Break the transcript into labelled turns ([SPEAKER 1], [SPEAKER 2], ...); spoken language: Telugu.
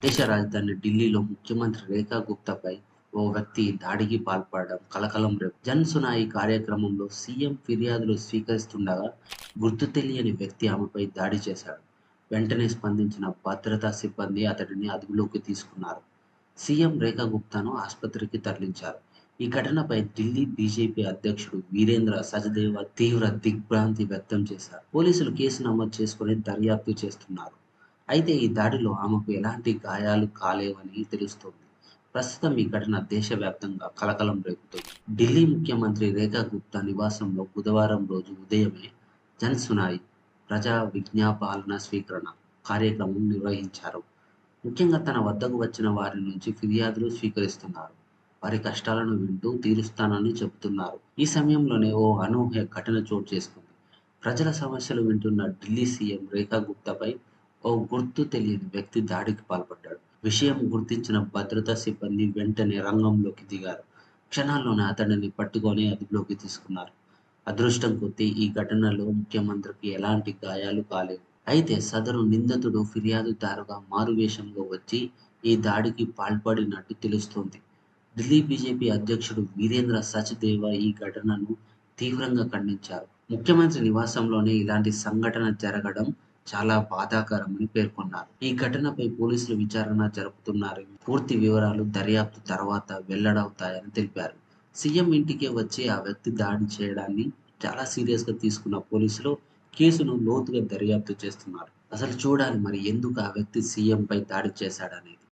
[SPEAKER 1] దేశ రాజధాని ఢిల్లీలో ముఖ్యమంత్రి రేఖా గుప్తాపై ఓ వ్యక్తి దాడికి పాల్పడడం కలకలం రేపు. జన్ సునాయి కార్యక్రమంలో సీఎం ఫిర్యాదులు స్వీకరిస్తుండగా గుర్తు తెలియని వ్యక్తి ఆమెపై దాడి చేశాడు. వెంటనే స్పందించిన భద్రతా సిబ్బంది అతడిని అదుపులోకి తీసుకున్నారు. సీఎం రేఖా గుప్తాను ఆసుపత్రికి తరలించారు. ఈ ఘటనపై ఢిల్లీ బీజేపీ అధ్యక్షుడు వీరేంద్ర సచ్దేవా తీవ్ర దిగ్భ్రాంతి వ్యక్తం చేశారు. పోలీసులు కేసు నమోదు చేసుకొని దర్యాప్తు చేస్తున్నారు. అయితే ఈ దాడిలో ఆమెకు ఎలాంటి గాయాలు కాలేవని తెలుస్తోంది. ప్రస్తుతం ఈ ఘటన దేశవ్యాప్తంగా కలకలం రేపుతోంది. ఢిల్లీ ముఖ్యమంత్రి రేఖా గుప్తా నివాసంలో బుధవారం రోజు ఉదయమే జన్ సునాయి ప్రజా విజ్ఞాపాలన స్వీకరణ కార్యక్రమం నిర్వహించారు. ముఖ్యంగా తన వద్దకు వచ్చిన వారి నుంచి ఫిర్యాదులు స్వీకరిస్తున్నారు. వారి కష్టాలను వింటూ తీరుస్తానని చెబుతున్నారు. ఈ సమయంలోనే ఓ అనూహ్య ఘటన చోటు చేసుకుంది. ప్రజల సమస్యలు వింటున్న ఢిల్లీ సీఎం రేఖా గుప్తాపై ఓ గుర్తు తెలియని వ్యక్తి దాడికి పాల్పడ్డాడు. విషయం గుర్తించిన భద్రతా సిబ్బంది వెంటనే రంగంలోకి దిగారు. క్షణాల్లోనే అతడిని పట్టుకొని అదుపులోకి తీసుకున్నారు. అదృష్టం కొద్దీ ఈ ఘటనలో ముఖ్యమంత్రికి ఎలాంటి గాయాలు కాలేవు. అయితే సదరు నిందితుడు ఫిర్యాదుదారుగా మారువేషంలో వచ్చి ఈ దాడికి పాల్పడినట్టు తెలుస్తోంది. ఢిల్లీ బీజేపీ అధ్యక్షుడు వీరేంద్ర సచ్దేవా ఈ ఘటనను తీవ్రంగా ఖండించారు. ముఖ్యమంత్రి నివాసంలోనే ఇలాంటి సంఘటన జరగడం చాలా బాధాకరమని పేర్కొన్నారు. ఈ ఘటనపై పోలీసులు విచారణ జరుపుతున్నారని, పూర్తి వివరాలు దర్యాప్తు తర్వాత వెల్లడవుతాయని తెలిపారు. సీఎం ఇంటికే వచ్చి ఆ వ్యక్తి దాడి చేయడాన్ని చాలా సీరియస్‌గా తీసుకున్న పోలీసులు కేసును లోతుగా దర్యాప్తు చేస్తున్నారు. అసలు చూడాలి మరి ఎందుకు ఆ వ్యక్తి సీఎంపై దాడి చేశాడనేది.